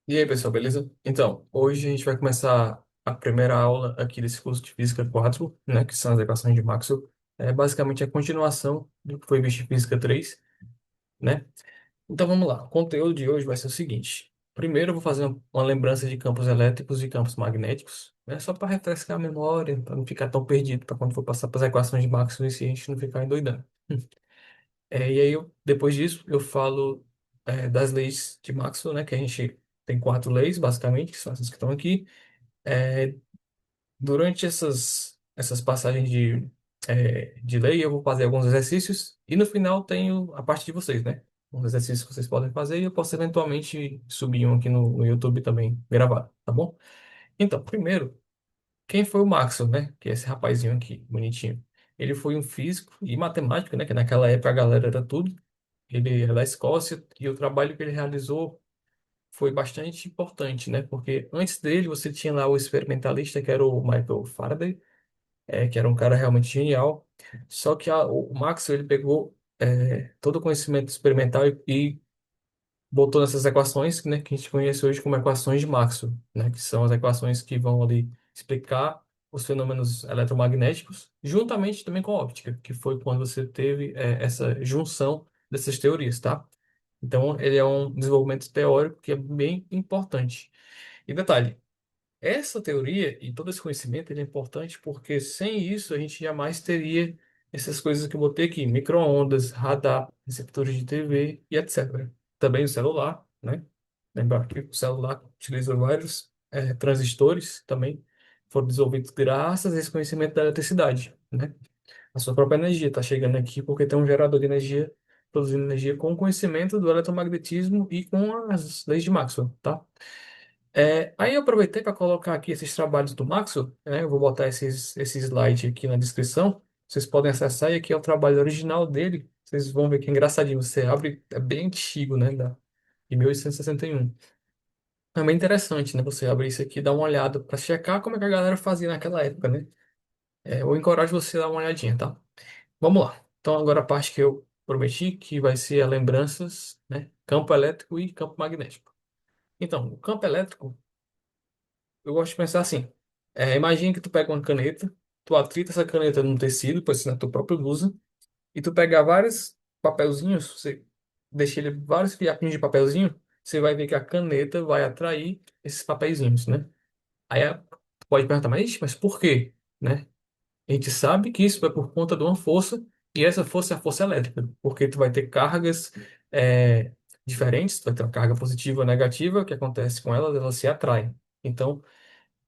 E aí, pessoal, beleza? Então, hoje a gente vai começar a primeira aula aqui desse curso de Física 4, né, que são as equações de Maxwell. É basicamente a continuação do que foi visto em Física 3, né? Então, vamos lá. O conteúdo de hoje vai ser o seguinte. Primeiro, eu vou fazer uma lembrança de campos elétricos e campos magnéticos, né, só para refrescar a memória, para não ficar tão perdido, para quando for passar para as equações de Maxwell, e a gente não ficar endoidando. E aí, depois disso, eu falo das leis de Maxwell, né, que a gente tem quatro leis, basicamente, que são essas que estão aqui. É, Durante essas passagens de lei, eu vou fazer alguns exercícios e no final tenho a parte de vocês, né? Uns exercícios que vocês podem fazer e eu posso eventualmente subir um aqui no YouTube também gravado, tá bom? Então, primeiro, quem foi o Maxwell, né? Que é esse rapazinho aqui, bonitinho. Ele foi um físico e matemático, né? Que naquela época a galera era tudo. Ele é da Escócia e o trabalho que ele realizou foi bastante importante, né? Porque antes dele você tinha lá o experimentalista que era o Michael Faraday, que era um cara realmente genial. Só que o Maxwell ele pegou todo o conhecimento experimental e botou nessas equações, né, que a gente conhece hoje como equações de Maxwell, né? Que são as equações que vão ali explicar os fenômenos eletromagnéticos, juntamente também com a óptica, que foi quando você teve essa junção dessas teorias, tá? Então, ele é um desenvolvimento teórico que é bem importante. E detalhe, essa teoria e todo esse conhecimento ele é importante porque sem isso a gente jamais teria essas coisas que eu botei aqui, micro-ondas, radar, receptores de TV e etc. Também o celular, né? Lembrar que o celular utiliza vários transistores também, foram desenvolvidos graças a esse conhecimento da eletricidade, né? A sua própria energia está chegando aqui porque tem um gerador de energia produzindo energia com o conhecimento do eletromagnetismo e com as leis de Maxwell, tá? Aí eu aproveitei para colocar aqui esses trabalhos do Maxwell, né? Eu vou botar esse slide aqui na descrição. Vocês podem acessar e aqui é o trabalho original dele. Vocês vão ver que é engraçadinho. Você abre, é bem antigo, né? De 1861. É bem interessante, né? Você abrir isso aqui e dar uma olhada para checar como é que a galera fazia naquela época, né? Eu encorajo você a dar uma olhadinha, tá? Vamos lá. Então, agora a parte que eu prometi, que vai ser as lembranças, né? Campo elétrico e campo magnético. Então, o campo elétrico, eu gosto de pensar assim. Imagina que tu pega uma caneta, tu atrita essa caneta num tecido, pode ser na tua própria blusa, e tu pega vários papelzinhos, você deixa ele vários fiapinhos de papelzinho, você vai ver que a caneta vai atrair esses papeizinhos, né? Tu pode perguntar, mas por quê? Né? A gente sabe que isso é por conta de uma força, e essa força é a força elétrica, porque tu vai ter cargas é, diferentes, tu vai ter uma carga positiva ou negativa, o que acontece com elas, elas se atraem. Então,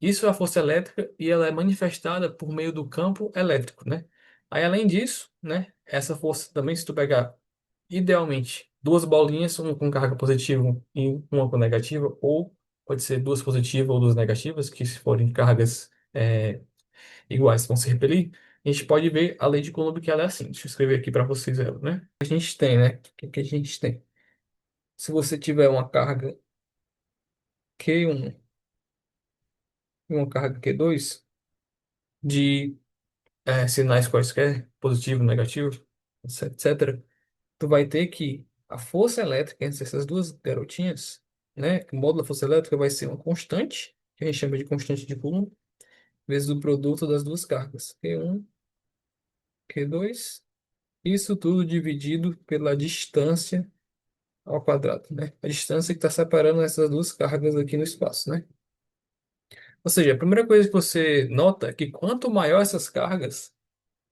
isso é a força elétrica e ela é manifestada por meio do campo elétrico, né? Aí, além disso, né, essa força também, se tu pegar, idealmente, duas bolinhas, uma com carga positiva e uma com negativa, ou pode ser duas positivas ou duas negativas, que se forem cargas iguais vão se repelir, a gente pode ver a lei de Coulomb que ela é assim. Deixa eu escrever aqui para vocês ela, né? A gente tem, né? O que a gente tem? Se você tiver uma carga Q1 e uma carga Q2 de sinais quaisquer, positivo, negativo, etc., tu vai ter que a força elétrica entre essas duas garotinhas, né? O módulo da força elétrica vai ser uma constante, que a gente chama de constante de Coulomb, vezes o produto das duas cargas, Q1, Q2, isso tudo dividido pela distância ao quadrado, né? A distância que está separando essas duas cargas aqui no espaço, né? Ou seja, a primeira coisa que você nota é que quanto maior essas cargas,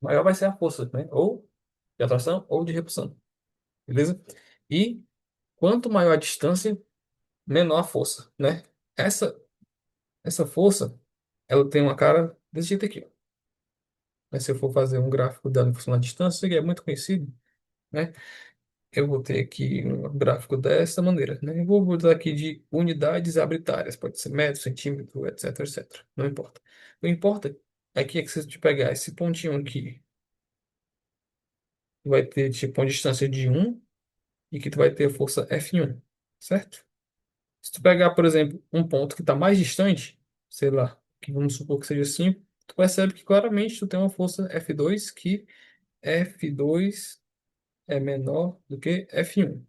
maior vai ser a força, né? Ou de atração ou de repulsão, beleza? E quanto maior a distância, menor a força, né? Essa, essa força, ela tem uma cara desse jeito aqui, ó. Mas se eu for fazer um gráfico dela em função da distância, que é muito conhecido, né? Eu vou ter aqui um gráfico dessa maneira, né? Eu vou botar aqui de unidades arbitrárias, pode ser metro, centímetro, etc, etc. Não importa. O que importa aqui é que se você pegar esse pontinho aqui, vai ter tipo uma distância de um e que tu vai ter a força F1, certo? Se tu pegar, por exemplo, um ponto que está mais distante, sei lá, que vamos supor que seja 5, tu percebe que claramente tu tem uma força F2 que F2 é menor do que F1.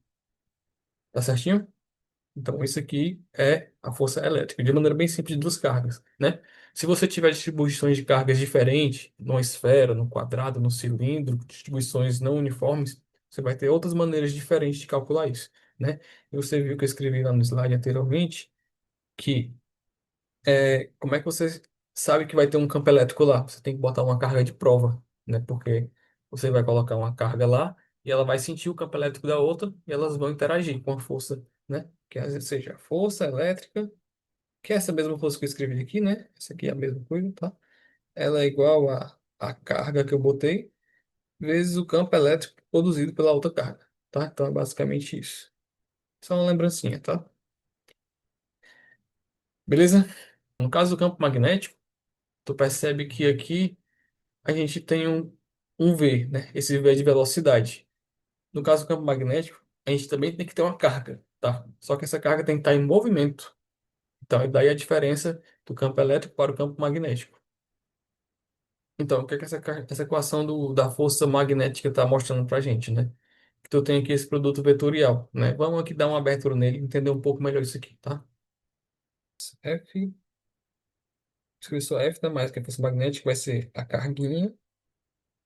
Tá certinho? Então, isso aqui é a força elétrica, de maneira bem simples, de duas cargas, né? Se você tiver distribuições de cargas diferentes, numa esfera, num quadrado, num cilindro, distribuições não uniformes, você vai ter outras maneiras diferentes de calcular isso, né? E você viu que eu escrevi lá no slide anteriormente que como é que você sabe que vai ter um campo elétrico lá? Você tem que botar uma carga de prova, né? Porque você vai colocar uma carga lá e ela vai sentir o campo elétrico da outra e elas vão interagir com a força, né? Que às vezes seja a força elétrica, que é essa mesma força que eu escrevi aqui, né? Essa aqui é a mesma coisa, tá? Ela é igual a carga que eu botei vezes o campo elétrico produzido pela outra carga, tá? Então é basicamente isso. Só uma lembrancinha, tá? Beleza? No caso do campo magnético, tu percebe que aqui a gente tem um V, né? Esse V é de velocidade. No caso do campo magnético, a gente também tem que ter uma carga, tá? Só que essa carga tem que estar em movimento. Então, é daí a diferença do campo elétrico para o campo magnético. Então, o que é que essa equação da força magnética está mostrando para a gente, né? Que tu tem aqui esse produto vetorial, né? Vamos aqui dar uma abertura nele, entender um pouco melhor isso aqui, tá? F, escrevi só F da mais, que a força magnética vai ser a carguinha.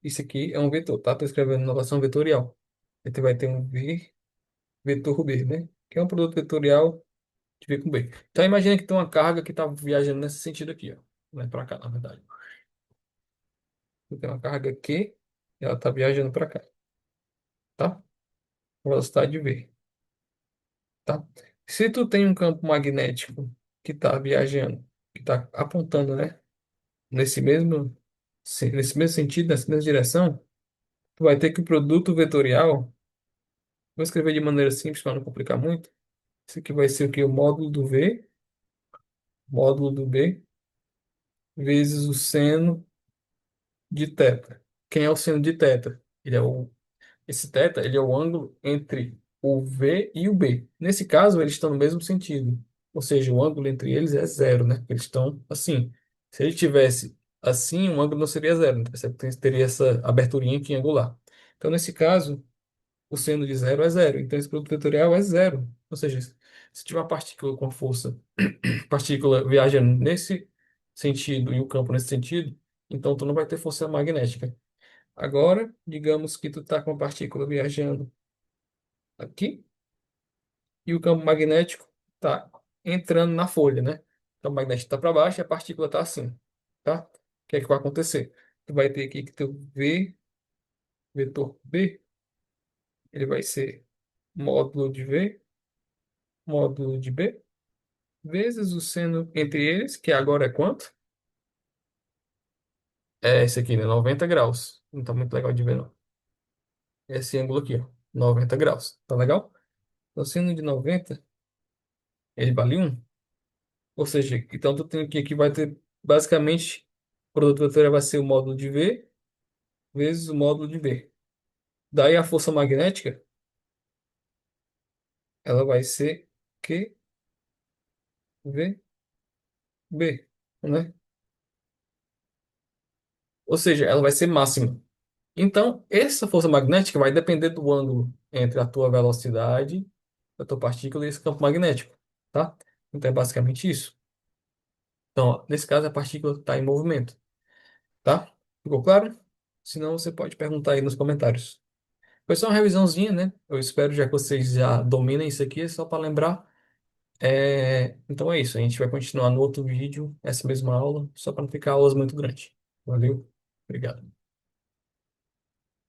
Isso aqui é um vetor, tá? Estou escrevendo notação vetorial. Então vai ter um V vetor B, né? Que é um produto vetorial de V com B. Então imagina que tem uma carga que está viajando nesse sentido aqui, ó. Não é para cá, na verdade. Tem uma carga Q, e ela está viajando para cá, tá? Velocidade V, tá? Se tu tem um campo magnético que está viajando, que está apontando, né? Nesse mesmo, nesse mesmo sentido, nessa mesma direção, tu vai ter que o produto vetorial, vou escrever de maneira simples para não complicar muito. Isso aqui vai ser o que? O módulo do V, módulo do B, vezes o seno de θ. Quem é o seno de θ? Esse θ, ele é o ângulo entre o V e o B. Nesse caso, eles estão no mesmo sentido. Ou seja, o ângulo entre eles é zero, né? Eles estão assim. Se ele tivesse assim, o ângulo não seria zero, né? Percebe que teria essa aberturinha aqui angular. Então, nesse caso, o seno de zero é zero. Então, esse produto vetorial é zero. Ou seja, se tiver uma partícula com força, partícula viajando nesse sentido e o campo nesse sentido, então tu não vai ter força magnética. Agora, digamos que tu está com a partícula viajando aqui e o campo magnético está entrando na folha, né? O campo magnético está para baixo e a partícula está assim, tá? O que é que vai acontecer? Tu vai ter aqui que teu V, vetor B, ele vai ser módulo de V, módulo de B, vezes o seno entre eles, que agora é quanto? É esse aqui, né? 90 graus. Não tá muito legal de ver, não. Esse ângulo aqui, ó. 90 graus. Tá legal? Então, seno de 90, ele vale 1. Ou seja, então tu tem que aqui vai ter basicamente o produto vetorial vai ser o módulo de V vezes o módulo de B. Daí a força magnética ela vai ser QVB, né? Ou seja, ela vai ser máxima. Então, essa força magnética vai depender do ângulo entre a tua velocidade, a tua partícula e esse campo magnético, tá? Então é basicamente isso. Então, ó, nesse caso a partícula está em movimento, tá? Ficou claro? Se não, você pode perguntar aí nos comentários. Foi só uma revisãozinha, né? Eu espero já que vocês já dominem isso aqui, só para lembrar. Então é isso, a gente vai continuar no outro vídeo, essa mesma aula, só para não ficar aulas muito grandes. Valeu, obrigado.